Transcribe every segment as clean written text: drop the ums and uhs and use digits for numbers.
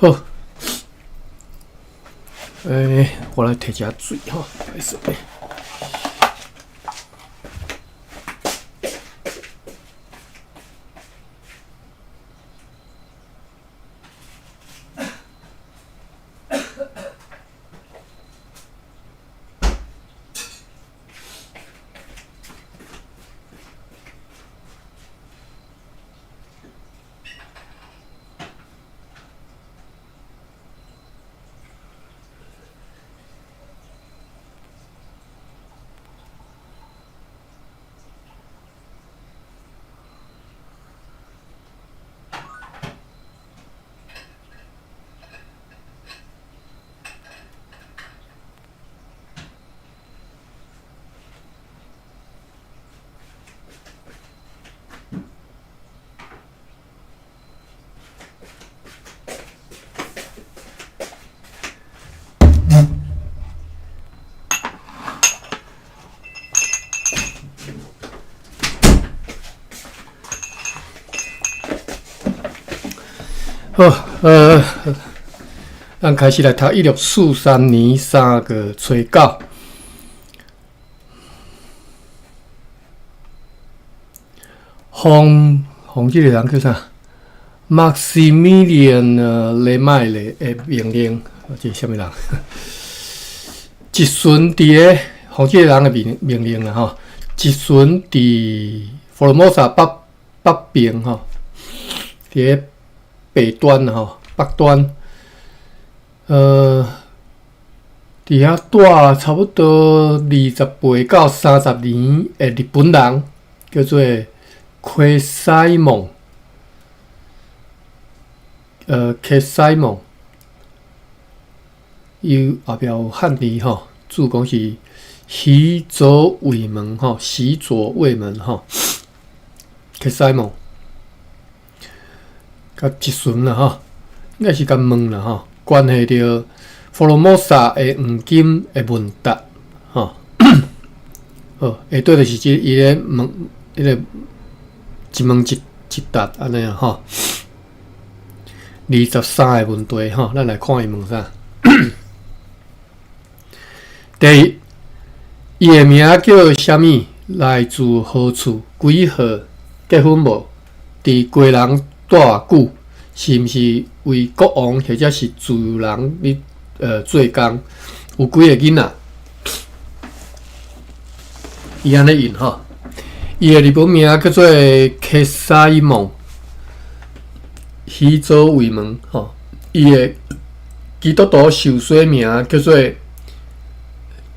好，我来摕一下水哈，来水。好，咱开始来读1643年3月初9。红这个人叫啥 ？Maximilian Lemaire 的命令，这是什么人？一顺伫个红这个人的命令啦吼，一顺伫佛罗摩萨北边吼，伫个北端吼，北端，伫遐住差不多20岁到30年的日本人，叫做奎西蒙，奎西蒙，伊后壁有汉字吼，注讲是西左卫门吼，西左卫门吼，奎西蒙。甲一顺啦吼，应该是甲问啦吼，关系到佛罗摩萨的黄金的问答吼。好，下对就是即伊咧问，迄个一问一答安尼啊吼。23个问题吼，咱来看伊问啥。第一，伊的名叫啥物？来自何处？几号？结婚无？伫贵人住偌久？是毋是为国王或者是自由人咧做工？有几个囡仔？伊安尼应吼，伊的日本名叫做克西蒙，西周卫门吼。伊的基督徒受洗名叫做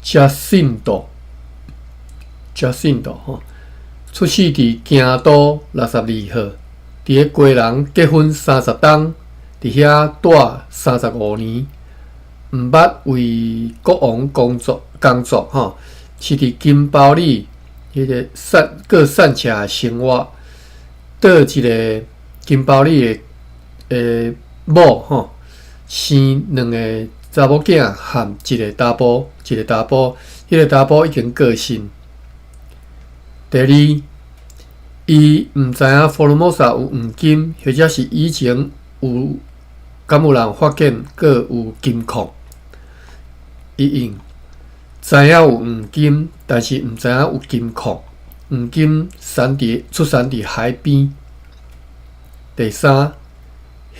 加信道吼。出世伫京都62号。伫个贵人结婚30冬，伫遐住35年，毋捌为国王工作吼，是伫金包里迄个散车的生活，倒一个金包里的某吼，生2个查某囝和一个查甫，迄个查甫已经过身。第二，伊毋知影佛罗摩萨有黄金，或者是以前敢有人发现过有金矿。伊应知影有黄金，但是毋知影有金矿。黄金出产伫海边。第三，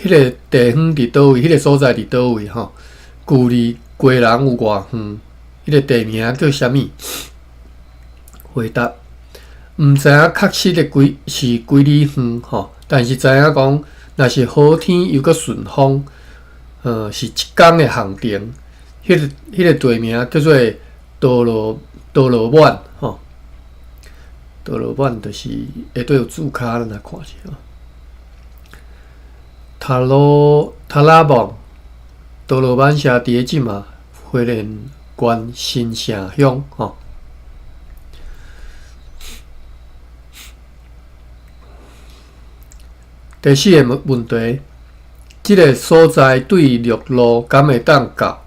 迄个地方伫倒位？迄个所在伫倒位吼？距离贵人有偌远？迄个地名叫啥物？回答。毋知影确实的是几里远吼，但是知影讲，若是好天又搁顺风，是一天的行程。迄个地名叫做多罗曼吼，多罗曼就是下底有注脚，咱来看一下。塔拉邦多罗曼社伫个即嘛，花莲县新城乡吼。第4个问题，即个所在对陆路敢会当到？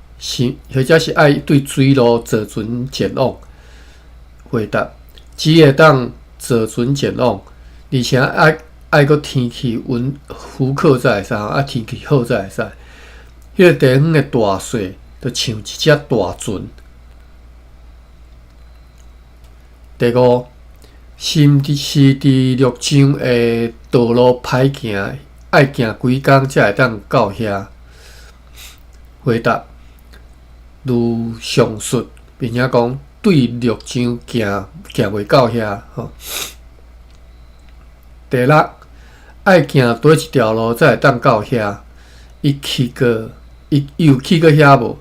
或者是爱对水路坐船前往？回答：只会当坐船前往，而且爱个天气浮靠才会使，天气好才会使。迄个地方的大细，就像一只大船。第五，是伫陆上的道路歹行，爱行几工才会当到遐？回答：如上述，并且讲对陆上行袂到遐。第六，爱行倒一条路才会当到遐？伊有去过遐无？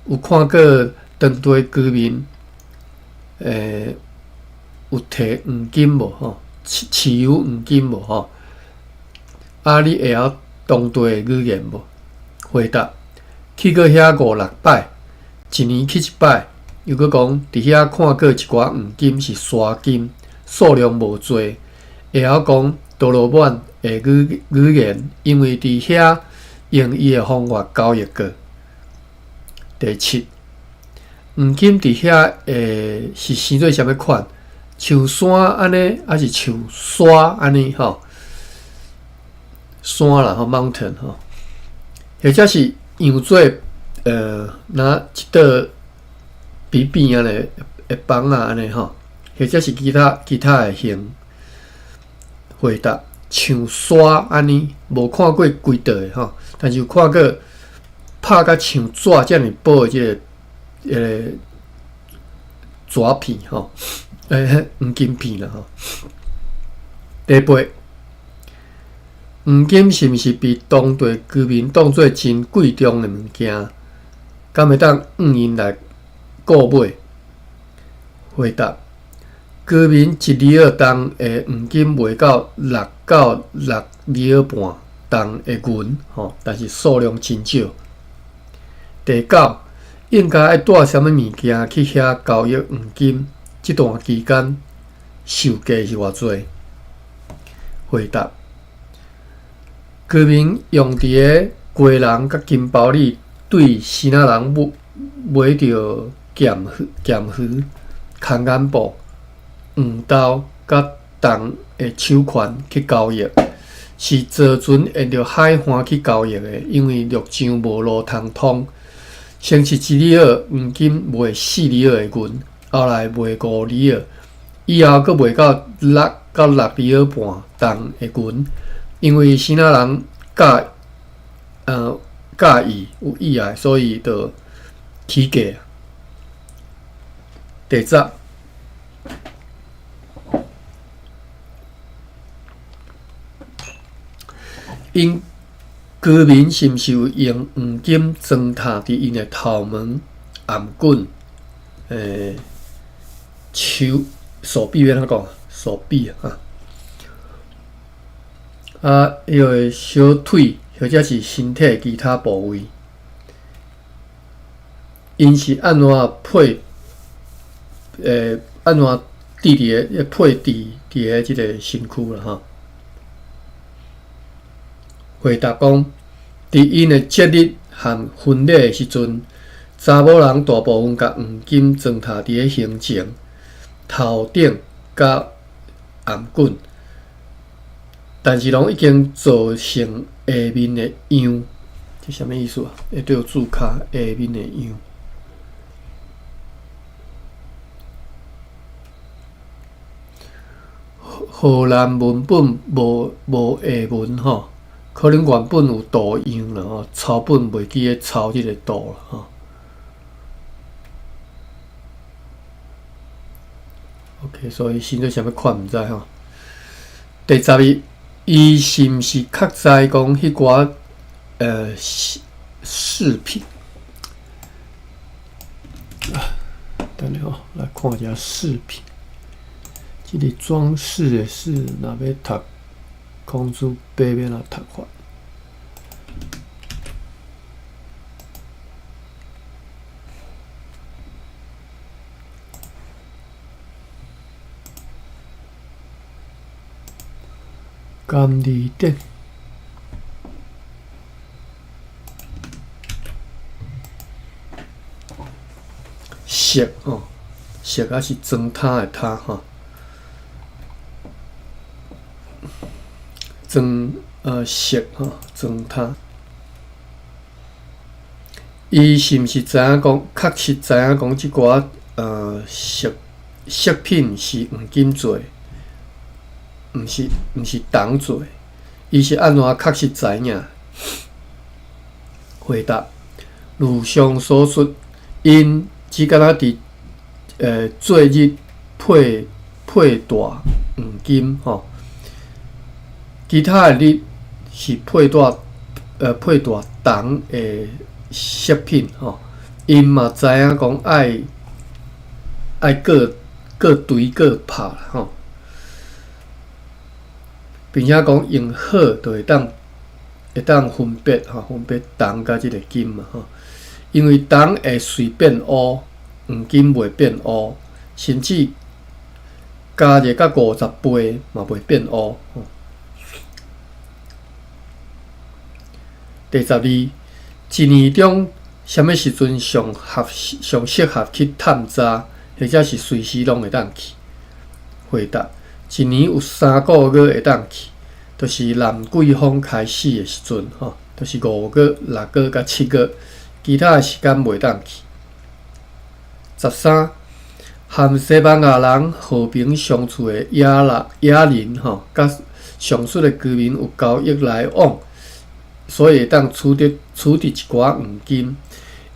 有看过当地居民有摕黄金无？持有黄金无？你会晓当地的语言无？回答：去过遐5、6摆，一年去一摆。又搁讲伫遐看过一寡黄金是沙金，数量无多，会晓讲多罗曼的语言，因为伫遐用伊的方法交易过。第七，黄金伫遐是生做啥物款？像山安尼，还是像沙安尼？山啦，mountain 或者是样做拿一道边安尼的房啊安尼或者是其他的形。回答：像沙安尼，无看过规道的但是有看过拍甲像纸遮尔薄的即个纸片黄金片啦第八，黄金是毋是被当地居民当作真贵重的物件？敢会当因来购买？回答：居民1里尔重的黄金卖到6到6里尔半重的银但是数量真少。第九，应该爱带啥物物件去遐交易黄金？这段期间售价是偌济？回答：居民用伫个鸡笼甲金包里对新仔人买着咸鱼、空眼布、黄豆甲铜的手环去交易，是坐船沿着海岸去交易的，因为陆上无路通。先是1里尔黄金卖4里尔的银，后来卖5里尔，以后阁卖到6到6里尔半重的银，因为新仔人介意有意爱，所以就起价。第十，因居民是毋是有用黄金装塔伫因的头毛、颔棍、手臂免怎讲？手臂伊个小腿或者是身体其他部位，因是安怎配？安怎伫伫个配伫个即个身躯啦回答讲，伫因的节日和婚礼的时阵，查某人大部分甲黄金装塔伫个胸前、头顶甲颔棍，但是拢已经做成下面的样，这啥物意思啊？会对注脚下面的样。荷兰文本无下文可能原本有图样啦草本袂记咧抄即个图啦OK， 所以现在啥物款毋知第12，伊是毋是较知讲迄寡饰品？等下来看一下饰品。这个装饰的是若要读公主背面来读法。甘利店，色色还是装塔的塔装色装塔。伊是毋是知影讲，确实知影讲即寡食品是黄金做，毋是铜做，伊是安怎确实知影？回答：如上所述，因只敢若伫做日配大黄金吼，其他的日是配大铜的食品吼，因嘛知影讲爱各堆各拍吼，并且讲用好就会当分别吼，分别铜甲即个金嘛吼，因为铜会随变乌，黄金袂变乌，甚至加热到50倍嘛袂变乌吼。第12，一年中什么时阵上适合去探查，或者是随时拢会当去？回答：一年有3个月会当去，就是南季风开始的时阵吼，就是5月、6月甲7月，其他的时间袂当去。13，和西班牙人和平相处的野人吼，甲上述的居民有交易来往。所以会当取得一寡黄金，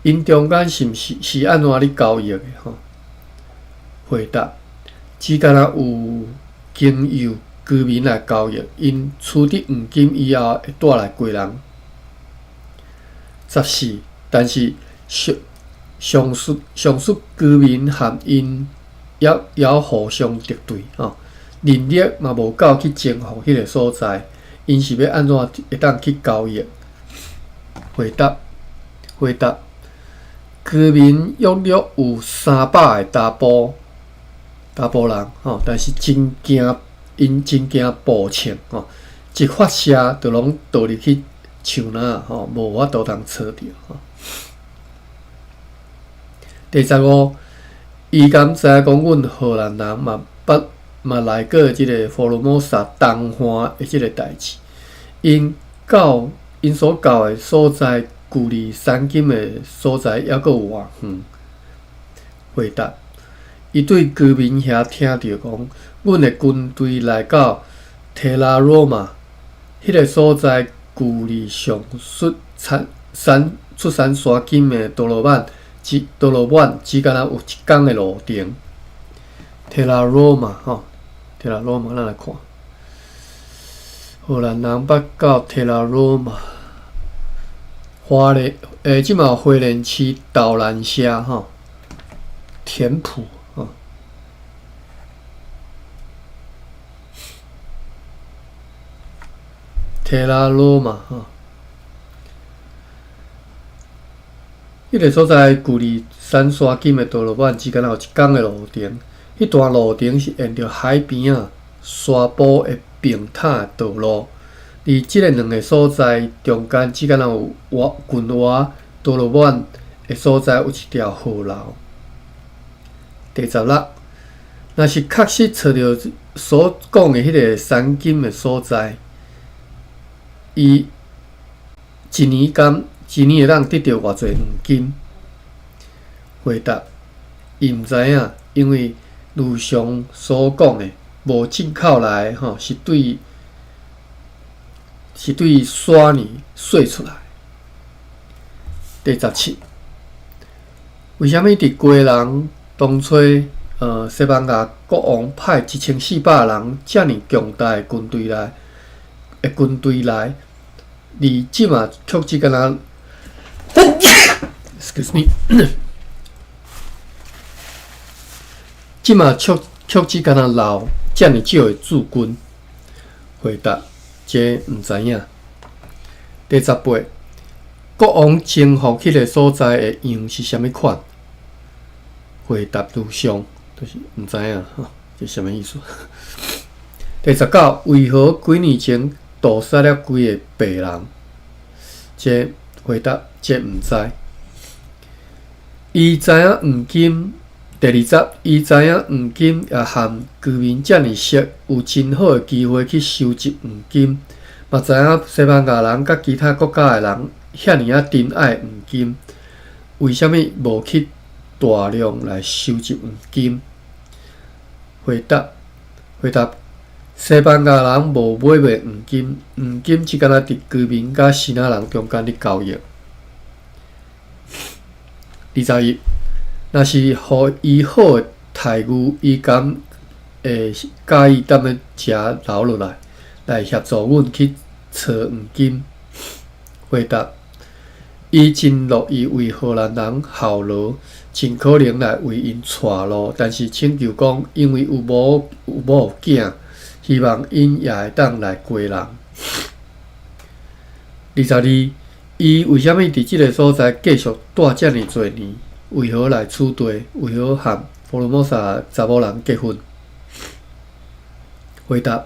因中间是毋是安怎咧交易的吼？回答：只敢若有经由居民来交易，因取得黄金以后会带来贵人。14，但是上述居民和因也互相敌对吼，能力嘛无够去征服迄个所在。因是要安怎会当去交易？回答：居民约有300个查甫人吼，但是因真惊暴枪吼，一发射就拢倒入去树林吼，无法度通找着吼。第15，伊敢知影讲，阮荷兰人嘛来过即个佛罗摩萨东岸的即个代志，因所到的所在，距离山金的所在还阁有偌远？回答：伊对居民遐听到讲，阮的军队来到提拉罗马，迄个所在距离上出山山金的多罗曼只敢若有1天的路程。提拉罗马吼。提拉罗马，咱来看，荷兰人捌到提拉罗马，即嘛花莲市岛兰社吼，田埔吼，提拉罗马吼，迄个所在距离山金的道路板只敢若有1天的路程。迄段路程是沿着海边沙坡的平坦的道路，而即个2个所在中间只敢若有群洼道路板的所在有1条河流。第16，若是确实找到所讲的迄个山金的所在，伊一年会当得到偌济黄金？回答：伊毋知影，因为如上所讲的，无进口来吼，是对沙泥碎出来。第17，为虾米伫归人当初西班牙国王派1400人遮尔强大的军队来，而即马却只敢若，excuse me。即马却只敢若留遮尔少的驻军？回答：这毋知影。第18，国王征服迄个所在的样是啥物款？回答如上，就是毋知影吼，这啥物意思？第19，为何几年前屠杀了几个白人？这回答：这毋知。伊知影黄金。第20，伊知影黄金也和居民遮尔熟，有真好的机会去收集黄金。嘛知影西班牙人甲其他国家的人遐尔珍爱黄金，为虾米无去大量来收集黄金？回答：西班牙人无买卖黄金，黄金只敢若伫居民甲希腊人中间咧交易。21，若是互伊好诶待遇，伊敢会介意踮咧遮留落来，来协助阮去找黄金？回答：伊真乐意为荷兰人效劳，真可能来为因带路，但是请求讲，因为有某有囝，希望因也会当来过人。22，伊为虾米伫即个所在继续住遮尔侪年？为何来厝地？为何和佛罗摩萨查某人结婚？回答：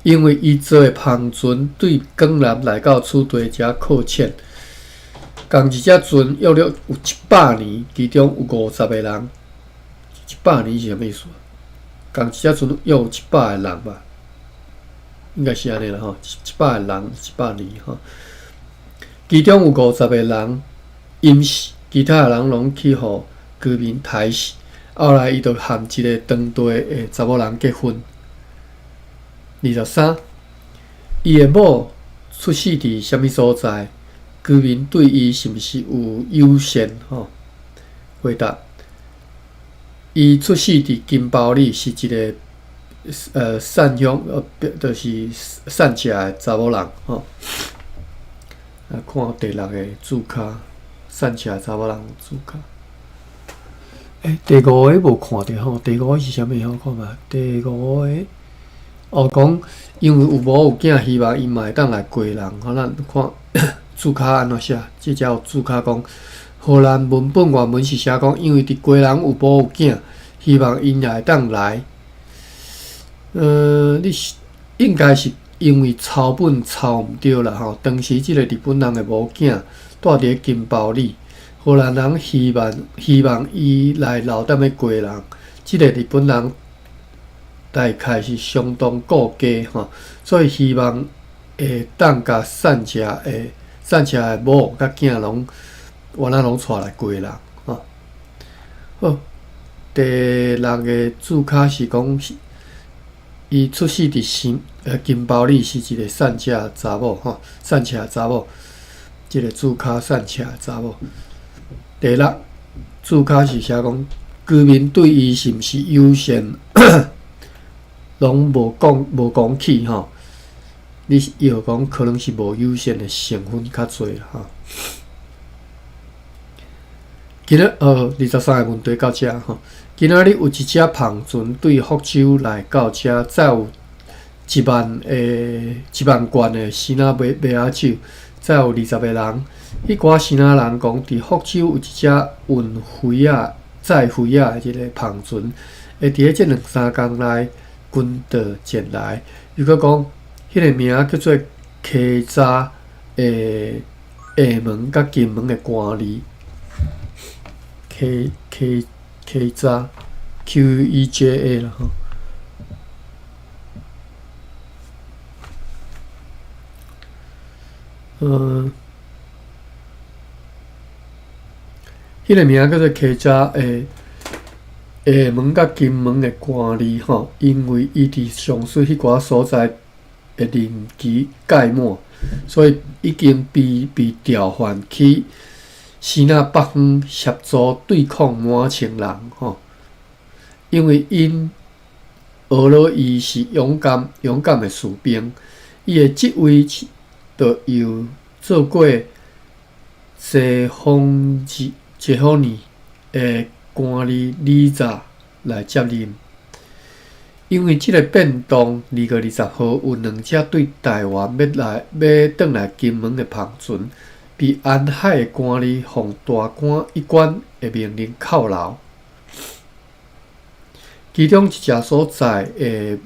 因为伊做诶篷船对港南来到厝地遮靠浅，共一只船约有100年，其中有50个人。100年是啥物意思？共一只船约有100个人吧？应该是安尼啦吼，100个人100年吼。其中有50个人淹死，其他人拢去互居民杀死。后来伊就和一个当地诶查某人结婚。23，伊诶某出世伫啥物所在？居民对伊是毋是有友善？回答：伊出世伫金包里，是一个善良就是善食诶查某人看第6个注脚，善食查某人注脚。第5个无看着吼，第5个是啥物？看嘛，第5个讲因为有某有囝，希望伊嘛会当来过人。咱看注脚安怎写？即只有注脚讲，荷兰文本原文是写讲，因为伫过人有某有囝，希望因也会当来。你应该是因为抄本抄毋对啦吼。当时即个日本人的某囝住伫金包里，荷兰人希望伊来留踮咧过人。即个日本人大概是相当顾家吼，所以希望会当甲善食的某甲囝拢原来拢带来过人吼。好，第6个注脚是讲，伊出世伫金包里，是一个善食查某吼，善食查某，即个注脚善食查某。第6注脚是写讲，居民对伊是毋是友善？拢无讲起吼，你又讲可能是无友善的成分较侪啦吼。今仔23个问题到遮吼。今仔日有一只篷船对福州来到遮，再有1万罐的鲜仔麦芽酒，再有20个人。迄寡鲜仔人讲，伫福州有一只运载灰的一个篷船，会伫咧这2-3天内军岛前来。如果讲，迄个名叫做溪查厦门甲金门的官吏，溪查 QEJA 啦吼。迄个名叫做溪查厦门甲金门的官吏吼，因为伊伫上水迄寡所在的任期届满，所以已经被调换去西南北方协助对抗满清人吼。因为因学了伊是勇敢的士兵，伊的职位就由做过西方年的官吏李查来接任。因为即个变动，2月20号有2只对台湾要转来金门的篷船，被安海的官吏奉大官一关的命令扣留。其中一只所载的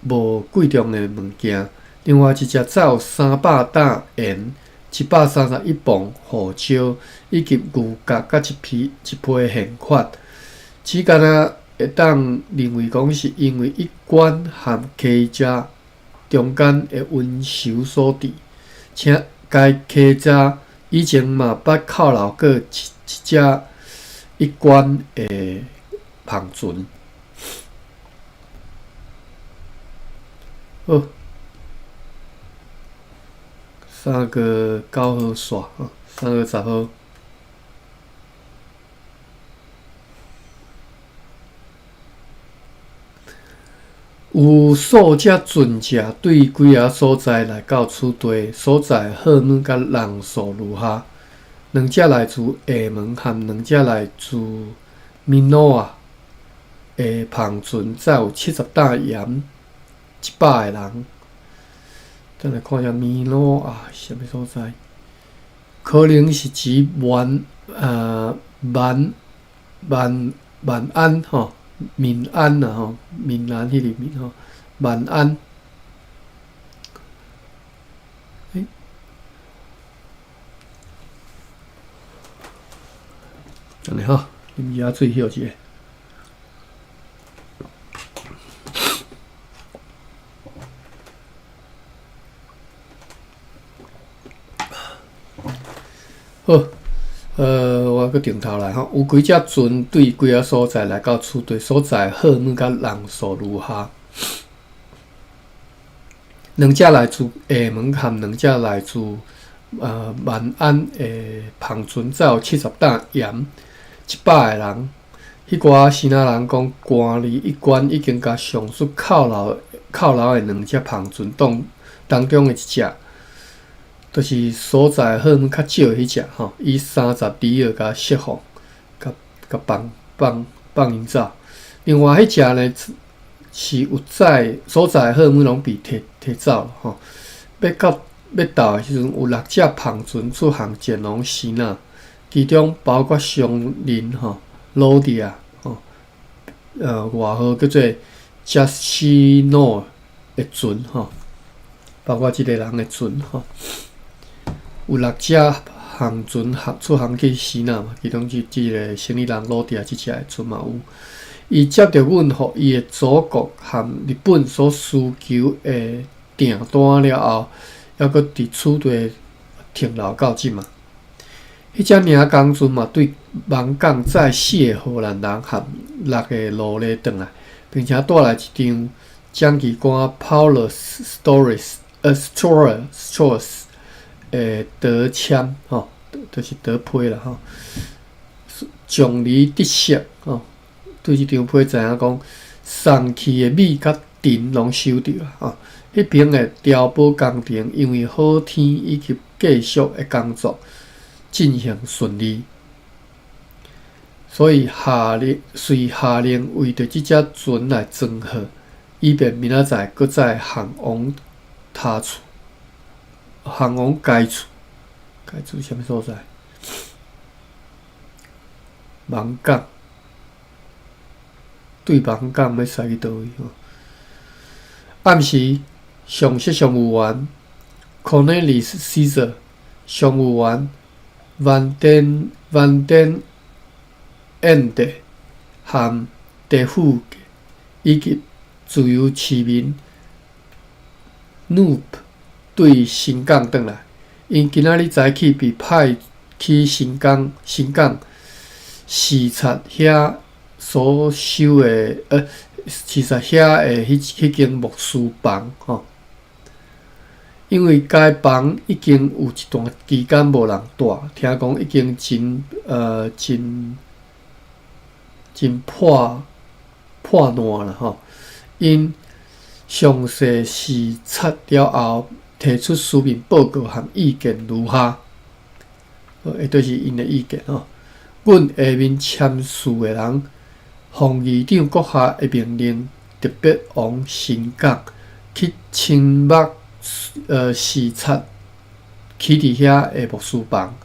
无贵重的物件，另外一只载有300担盐、131磅护照，以及牛角甲一批现款。只敢若会当认为讲是因为一关和溪查中间的温柔所致，请该溪查以前嘛捌靠牢过一只一关的芳船。好，3月9号煞啊，3月10号。有数只船只对几个所在来到此地所在货物甲人数如下：2只来自厦门，和2只来自闽南的芳船，载有70担盐，100个人。等来看一下闽南什么所在？可能是指万安吼。闽安啦吼，闽南迄个闽吼，闽安。安尼吼，啉椰水休一下。好。我搁重头来吼，有几只船对几个所在来到此地所在货物甲人数如下：2只来自厦门，和2只来自万安的芳船，载有70担盐，100个人。迄寡先仔人讲，关离一关已经甲上述靠牢的2只芳船当中的一只。就是所在货物较少迄只吼，以32号甲释放，甲放因走。另外迄只呢是有所在货物拢被摕走了吼。要到的时阵，有6只芳船出航前往西南，其中包括上林吼、罗迪亚吼，外号叫做加西诺的船吼，包括即个人的船吼。有6只航船出航去西南嘛，其中即个生理人罗迪亚即只的船嘛有。伊接到阮互伊的祖国和日本所需求的订单了后，还阁伫此地停留到即嘛。迄只领工船嘛，对芒港载4个荷兰人和6个奴隶转来，并且带来一张将旗官 Paulus Strauss。德签吼，就是德批啦吼，奖励得色吼。对即张批知影讲，送去的米甲tiền拢收着啊吼。迄边的碉堡工程因为好天以及继续的工作进行顺利，所以下令为着即只船来装好，以便明仔载搁再航往他处。航往该处什么所在？芒港，对芒港要驶去倒位吼？暗时，上席上务员 Cornelis Caesar、上务员 Van den Ende 和德富以及自由市民 Noob。对新港转来，因今仔日早起被派去新港视察遐所收的视察遐的迄间牧师房吼。因为该房已经有一段期间无人住，听讲已经真破烂了吼。因详细视察了后，提出书面报告和意见如下，就是因的意见吼。阮下面签署的人，奉议长阁下的命令，特别往新港去亲目视察起伫遐的牧师房。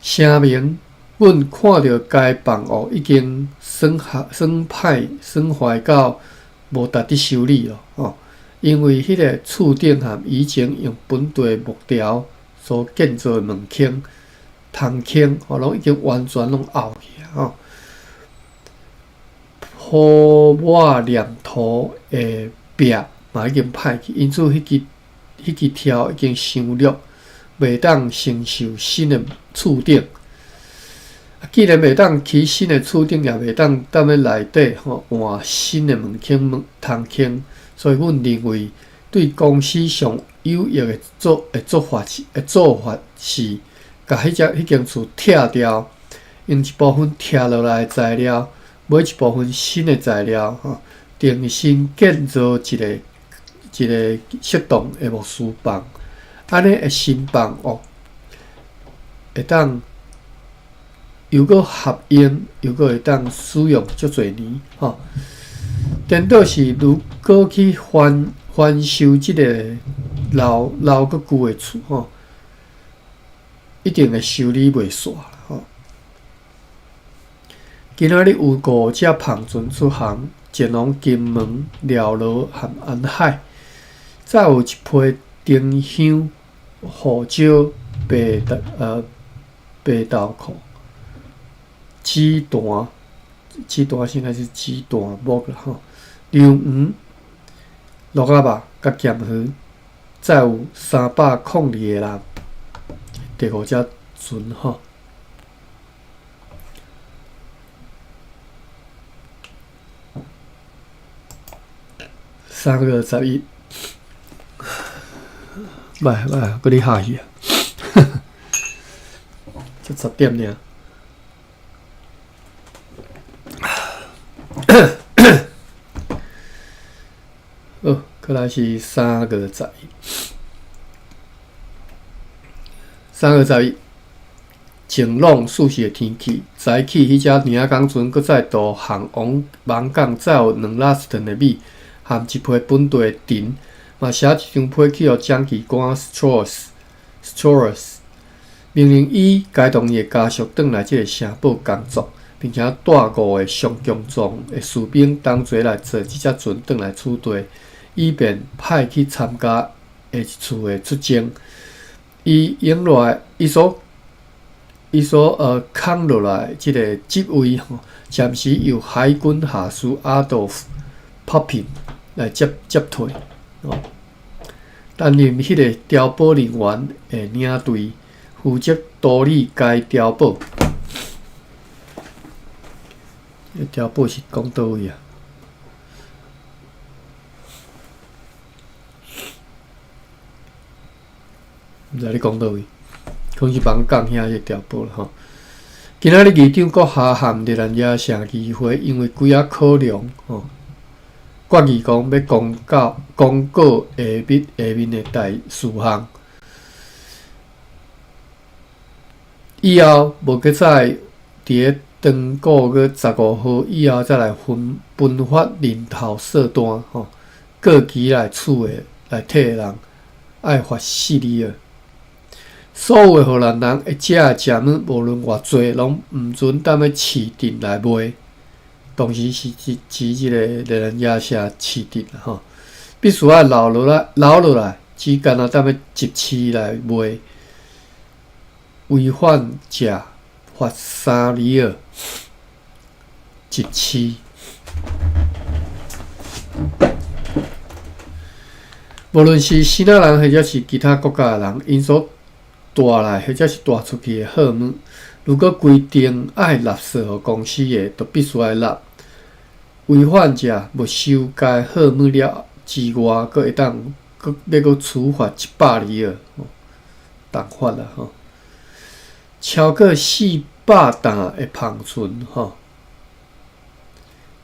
声明，阮看到该房屋已经损坏到无值得修理了吼。因为迄个厝顶和以前用本地木条所建造的门框、窗框，拢已经完全拢凹去啊！吼，铺瓦黏土的壁嘛已经歹去，因此迄支条已经伤弱，袂当承受新的厝顶。既然袂当起新的厝顶，也袂当踮咧内底换新的门厅通倾，所以阮认为对公司上有益的做法是，甲迄间厝拆掉，用一部分拆落来的材料，买一部分新的材料，重新建造一个适当的牧师房，安尼的新房会当又搁合用，又搁会当使用足侪年颠倒是如果去翻修即个老搁旧的厝一定会修理袂煞今仔日有5只芳船出航，前往金门、寮罗和安海，再有一批丁香、胡椒、白豆蔻。鸡蛋应该是鸡蛋木啦硫黄、鹿仔肉甲咸鱼，再有302个人。第5只船321，佫咧下去才10点尔。过来是321，晴朗舒适的天气。早起迄只领港船搁再度航往芒港，载有2拉斯顿的米和一批本地的藤，嘛写一张批去予蒋奇官 Stores， 命令伊该动伊的家属转来即个城堡工作，并且带5个上强壮的士兵同齐来坐即只船转来厝地。以便派去参加下一次的出征。伊所扛落来即个职位暂时由海军下士阿道夫 Poppin 来接替担任迄个碉堡人员的领队，负责处理该碉堡。碉堡是讲倒位啊？毋知你讲倒位，可能是芒港遐个碉堡啦今仔日议长阁下函日兰野城议会，因为几考量决议讲要公告下面的大事项，以后无搁再伫个当个月15号以后再来分发人头册单过期来厝的来摕的人爱罚4厘。所有的荷兰人会食的食物，无论偌济，拢毋准踮咧市镇来卖。当时是指即个荷兰野社市镇必须要留落来，只干踮咧集市来卖。违反者罚3厘尔一市。无论是希腊人或者是其他国家的人，因所带来或者是带出去的货物，如果规定爱纳税互公司的，就必须要纳。违反者没收该货物了之外，阁会当要处罚100厘尔，重罚啦超过400担的芳船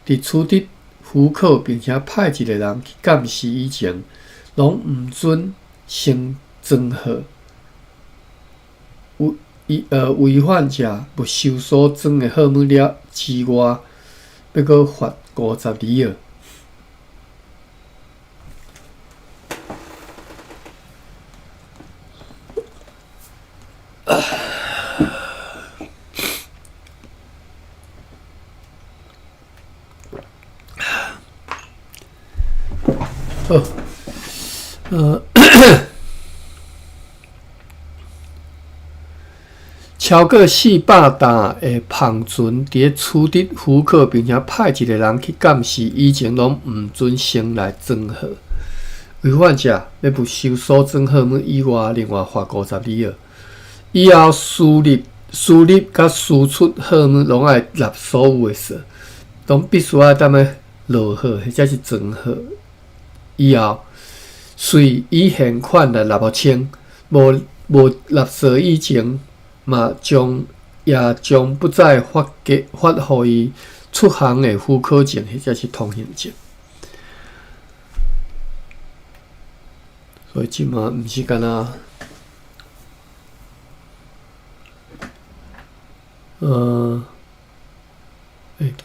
伫处理符口并且派一个人去监视以前，拢毋准升装货。违反者没收所装的货物了之外，要阁罚50厘尔。超过400担的芳船伫处理符口，并且派一个人去监视以前，拢毋准升来装货。违反者要不收所增荷尔蒙以外，另外罚52个。以后输入甲输出荷尔蒙拢爱纳所有的税，拢必须要踮咧落好，或者是装好。以后随以现款来纳5000，无纳税以前，也将不再发予伊出行的许可证或者是通行证。所以即嘛毋是干那，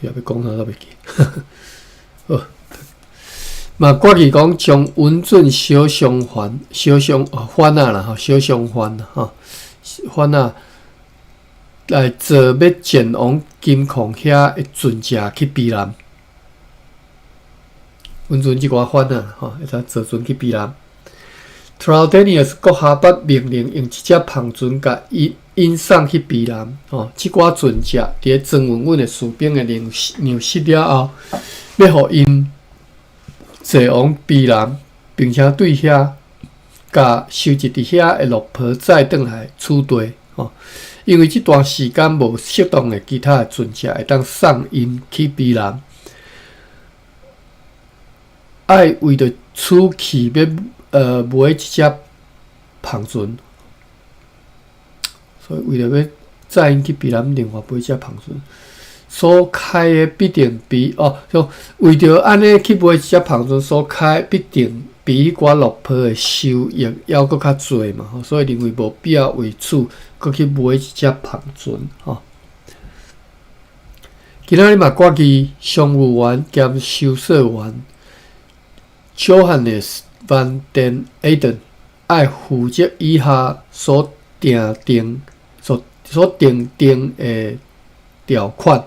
要讲啥都袂记。好，嘛，决议讲将稳准小商贩啊啦，小商贩啊，贩啊来坐要前往金矿遐的船只去避难。稳准即寡贩啊，会使坐船去避难。Troudenius 国下捌命令用一只篷船甲引送去避难。即寡船只伫咧庄稳稳的士兵的粮食了后，要互因坐往避难，并且对遐甲收集伫遐的落坡载转来储地。因为即段时间无适当的其他的船只会当送因去避难，爱为着储气要买一只篷船，所以为了要载因去避难，另外买一只篷船，所开的必定比就为着安尼去买一只篷船，所开必定比迄寡落坡的收益还佫较侪嘛，所以认为无必要为此佫去买一只篷船。今仔日嘛，决议商务员兼收税员 Johannes van den Eyden 爱负责以下所订定的条款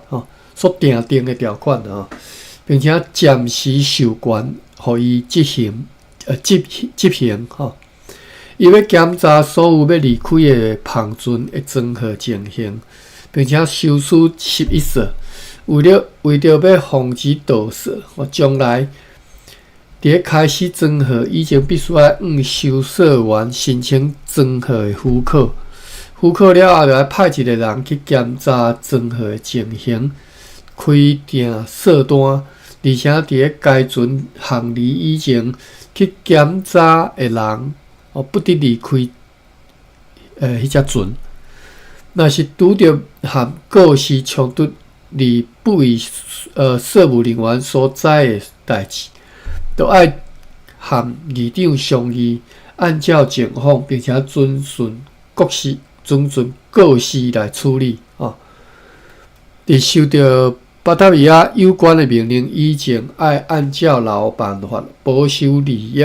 并且暂时授权，予伊执行。伊要检查所有要离开的篷船的装号情形，并且收取11税。为着要防止盗税，将来伫开始装号以前，必须要向收税员申请装号的许可。许可了后，就要派一个人去检查装号的情形，开定税单，而且伫咧该船航离以前去检查的人，不得离开迄只船。若是拄着和过失冲突而不为税务人员所知的代志，都爱和议长商议，按照情况，并且遵循过失来处理。伫收到巴塔维亚有关的命令以前，爱按照老办法保守利益。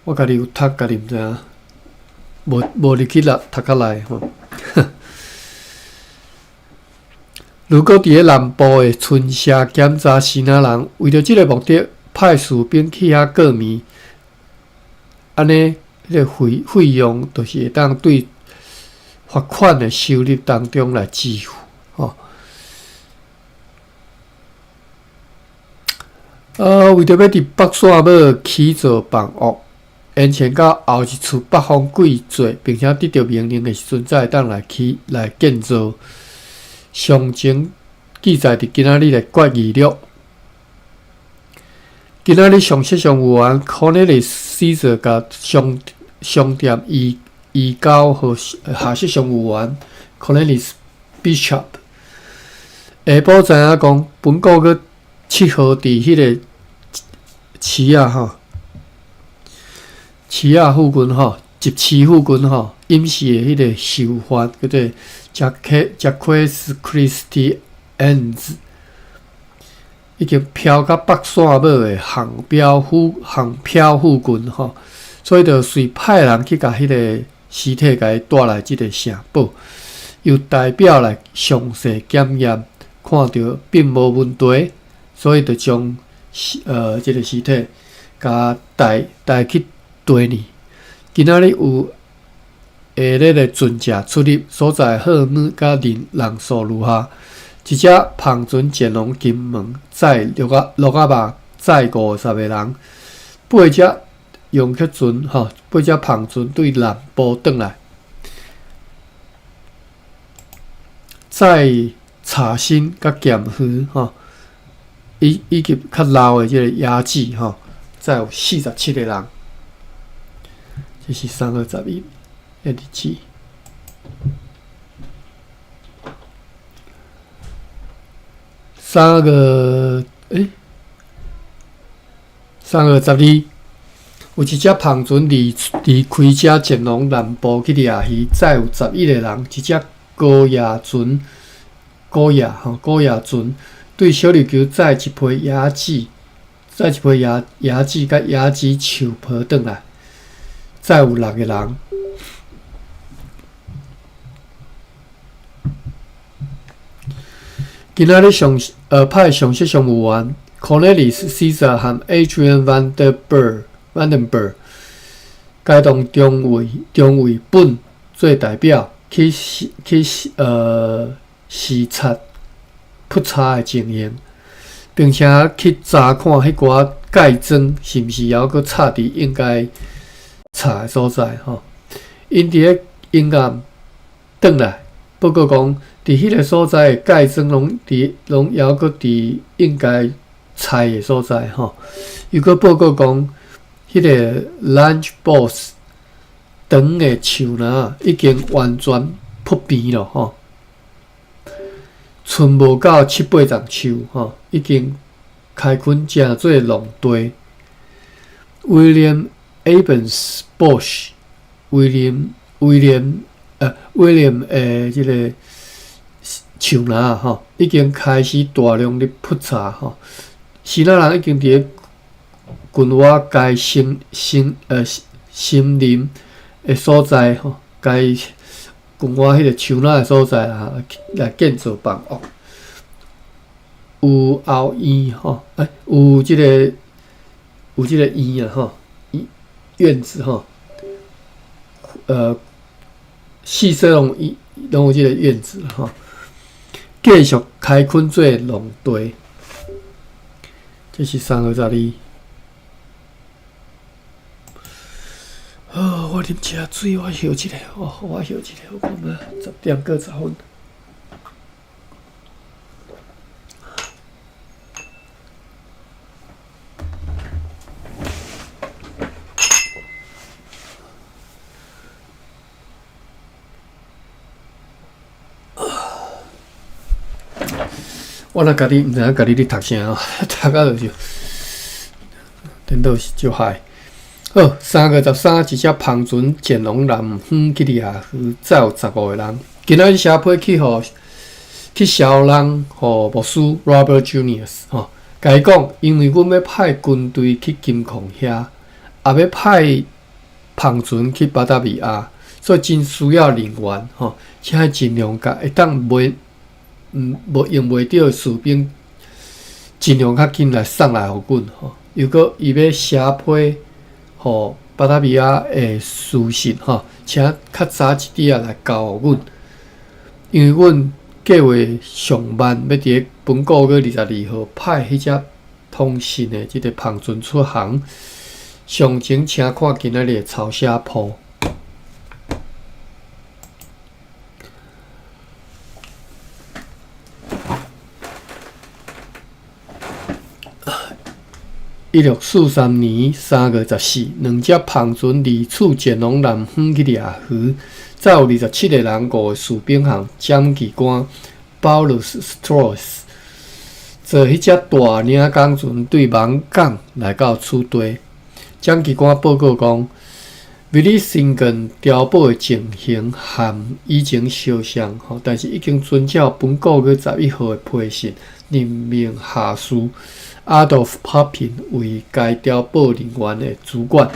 我家己有读，家己毋知影，无入去读较来吼。如果伫咧南部的村社检查新仔人，为着即个目的派士兵去遐过暝，安尼迄个费用就是会当对罚款的收入当中来支付。为着要伫北线尾起造房屋，延前到后一处北方贵做，并且得到命令的时阵，才会当来建造。详情记载伫今仔日的决议录。今仔日上设商务员 Cornelis Caesar 甲商店移交和下设商务员 Cornelis Bishop。下晡知影讲，本国去7号伫迄个市附近集市附近饮食的迄个囚犯叫做Jacques Christians， 已经飘到北线尾的航漂附近所以就随派人去甲迄个尸体甲伊带来即个城堡，由代表来详细检验，看到并无问题，所以就将即个尸体甲带去地里。今仔日有下日的船只出入所在荷尔蒙甲人数如下：一只篷船前往金门，载600载50个人，8只用客船8只篷船对南部转来，载茶身甲咸鱼以及较老的即个雅致再有47个人，这是3月11的日子。3月12，有一只篷船离开遮前往南部去掠鱼，载有11个人，一只高野船，对小琉球载一批雅致，甲雅致树皮转来，载有6个人。今仔日派上色上务员 Cornelis Caesar 和 Adrian Vandenberg 该当中尉本做代表去视察扑查的情形，并且去查看迄寡盖章是毋是还佫插伫应该插的所在因伫咧阴暗转来报告讲，伫迄个所在的盖章拢还佫伫应该采的所在又佫报告讲，迄个 lunch box 长的树篮已经完全扑边了剩无到7-8丛树已经开垦成做农地。William Abens Bush，William 即个树篮已经开始大量的扑查希腊人已经伫咧群瓦该森林的所在该群瓦迄个树篮的所在来建造房屋，有后院有即个院院子四色拢有即个院子继续开垦做农地。这是3月12。我啉车水，我休一下，我看10点过10分。我若家己毋知影家己咧读啥读到就是颠倒是就害。好，3月13，一只篷船前往南方去掠鱼，载有15个人。今仔日写批去潲人，互牧师 Robert Junius 甲伊讲，因为阮要派军队去金矿遐，也要派篷船去巴达米亚，所以真需要人员请尽量甲会当用袂到的士兵，尽量较紧来送来互阮又搁伊要写批互巴达米亚的书信请较早一点来交互阮，因为阮计划上万要伫咧本个月22号派迄只通信的即个篷船出航，详情请看今仔日的抄写簿。1643年3月14，两只篷船离厝前往南方去掠鱼，载有27个人，5个士兵和检技官 Paulus Stross， 坐迄只大领港船对芒港来到厝地。检技官报告讲，维利辛根碉堡的情形和以前相像，但是已经遵照本个月11号的批示，任命下士Adolf Papin 为该碉堡人员的主管。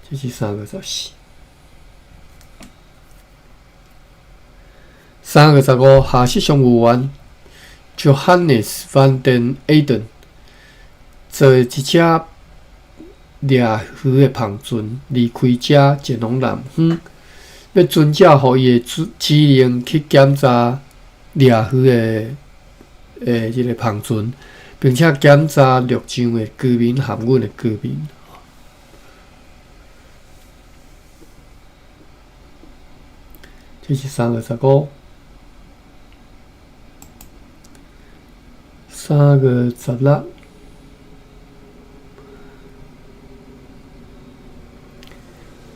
这是3月14。3月15，下士上务员 Johannes van den Eyden 坐一只掠鱼的篷船离开遮前往南方，要遵照互伊的指令去检查掠鱼的即个篷船，并且检查陆上的居民含阮的居民。这是3月15。3月16。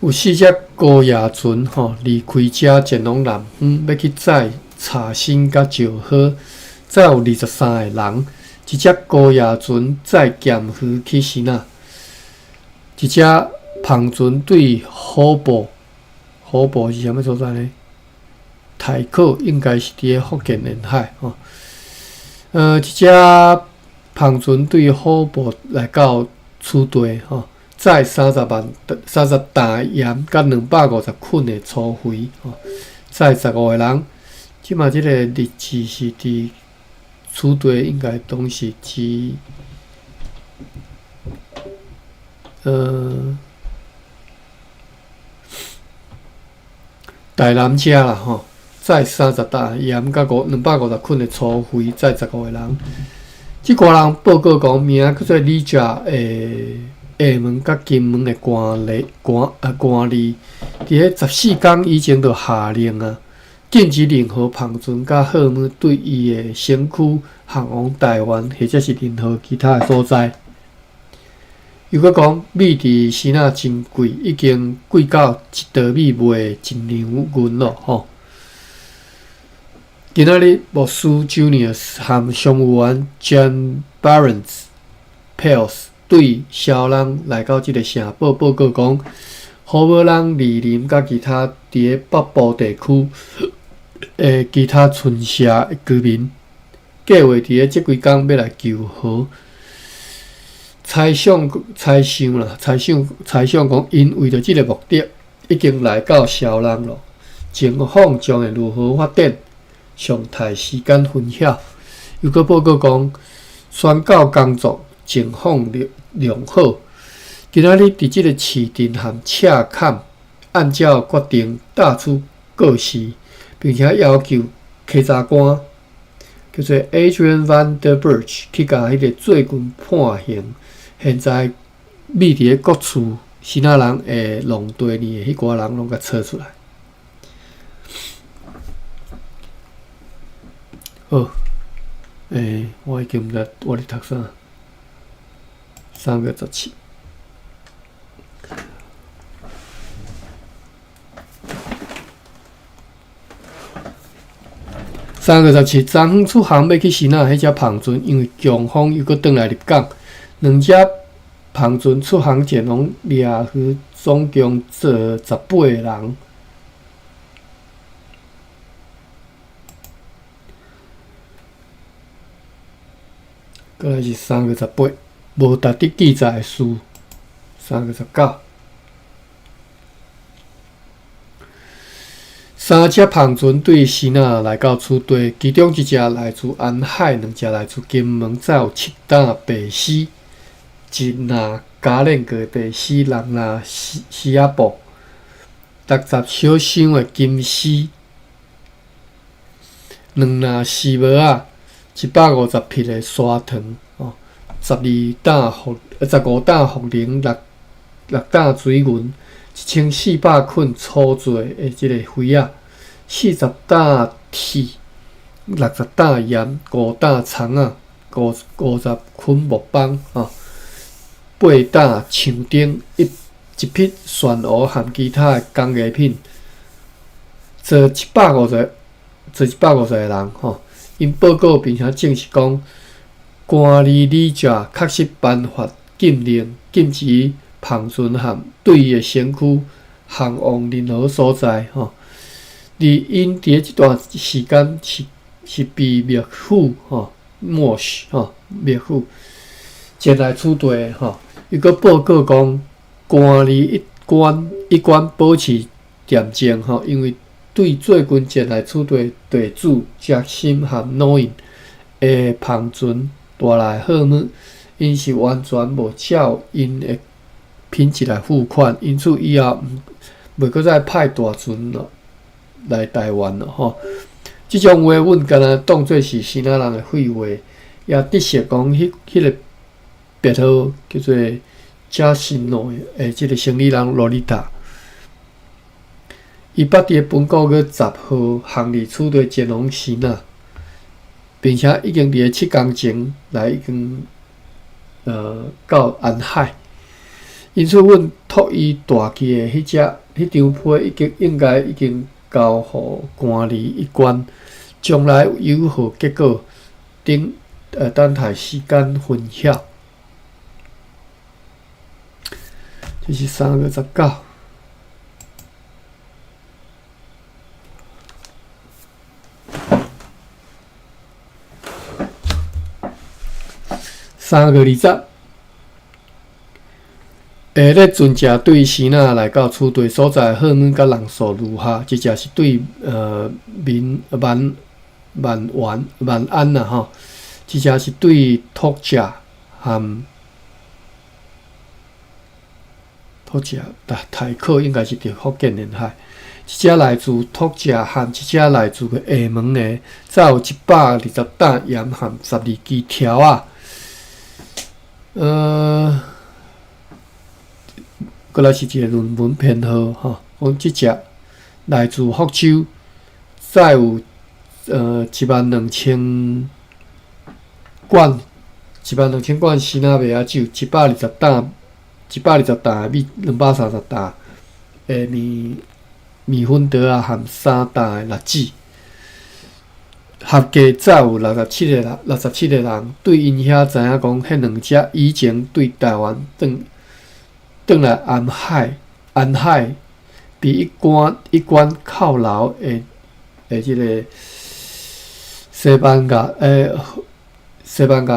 有4只高野船离开遮前往南方，要去载茶新甲石好。再有23个人，一只高野船载咸鱼去西那，一只篷船对虎步是啥物所在呢？台口应该是伫咧福建沿海一只篷船对虎步来到厝地载30担盐甲250捆的粗肥载15个人。即马即个日子是伫厝地，应该当是指台南遮啦载30担盐甲250捆的粗肥，载15个人。即个人报告讲，名叫做李家厦门甲金门的官吏，伫咧14天以前就下令禁止任何篷船甲货物对伊的身躯航往台湾，或者是任何其他的所在。又搁讲，米伫西那真贵，已经贵到1袋米卖1两银咯今仔日，牧师 Junius 和商务员 Jan Barnes 对小人来到即个城报告讲，好无人莅临甲其他伫咧北部地区其他村社的居民，计划伫咧即几工要来求和。猜想讲，因为着即个目的，已经来到小人咯。情况将会如何发展？上台时间分晓。又搁报告讲，宣告工作情况良好。今仔日伫即个市镇和赤坎，按照决定打出告示，并且要求稽查官叫做 Adrian Van der Burch 去甲迄个罪军判刑。现在秘伫咧各处西那人的弄地里的迄寡人拢甲找出来。好，我已经毋知我伫读啥。3月17。3月17，昨昏出航要去西那迄只篷船，因为强风又搁转来入港。2只篷船出航前往掠鱼，总共坐18个人。过来是3月18，无值得记载的事。3月19。3只篷船对西那来到厝地，其中1只来自安海，2只来自金门，再有7担白丝。一篮加链过白丝，6篮丝仔布，60小箱的金丝，2篮丝帽仔，150匹的砂糖，15担茯苓，6担水银，1400捆粗做的即个灰仔，40担铁，60担盐，5担葱仔，50捆木棒8担枪顶，一匹旋蚵和其他的工艺品，坐150个人因报告并且证实讲，官吏李家确实颁发禁令，禁止篷船和对伊的身躯航往任何所在而因伫即段时间是被灭虎灭虎前来厝地伊阁报告讲，官吏一贯保持恬静因为对做军前来厝地地主Jackson和 Noin 的篷船带来货物，因是完全无照因的品质来付款，因此以后袂阁再派大船来台湾了即种话，阮敢若当作是西那人的废话。也得悉讲迄个别号叫做加辛诺诶，即个生理人洛丽塔。伊捌伫本9月10号行李处对前往希腊，并且已经伫7天前来已经到安海。因此，阮托伊大旗诶迄张批应该已经交互管理一关，将来有何结果，等待时间分晓。这是3月19。3月20，咧船只对希腊来到处队所在荷尔蒙甲人数如下，一只是对万安啦吼，一只是对托甲和台客应该是伫福建沿海，一只来自托甲和一只来自厦门的，再有120担盐和12支条啊。过来是一个论文编号吼，讲即只来自福州，再有12000罐希腊麦仔酒，120担的米，230担的米粉袋啊，含3担的辣子。合计才有67个人，对因遐知影讲，迄2只以前对台湾转来安海，比一关靠牢的即个西班牙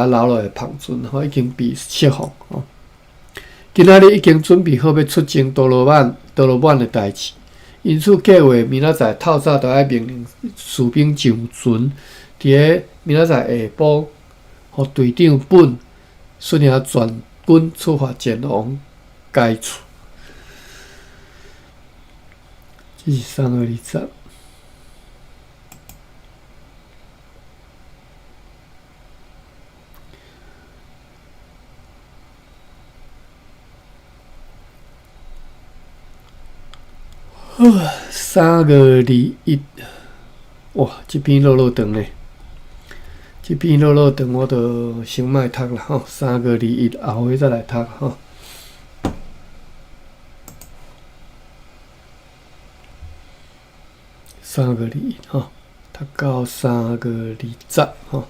留落的旁船吼，已经被释放吼。今仔日已经准备好要出征多罗曼的代志。因此，计划明仔载透早就要命令士兵上船，伫个明仔载下晡，互队长本率领全军出发前往该处。这是3月20。3月21，哇，这篇落长咧，这篇落长，我就先莫读啦吼。3月21后尾再来读吼。3月21吼，读到3月20吼。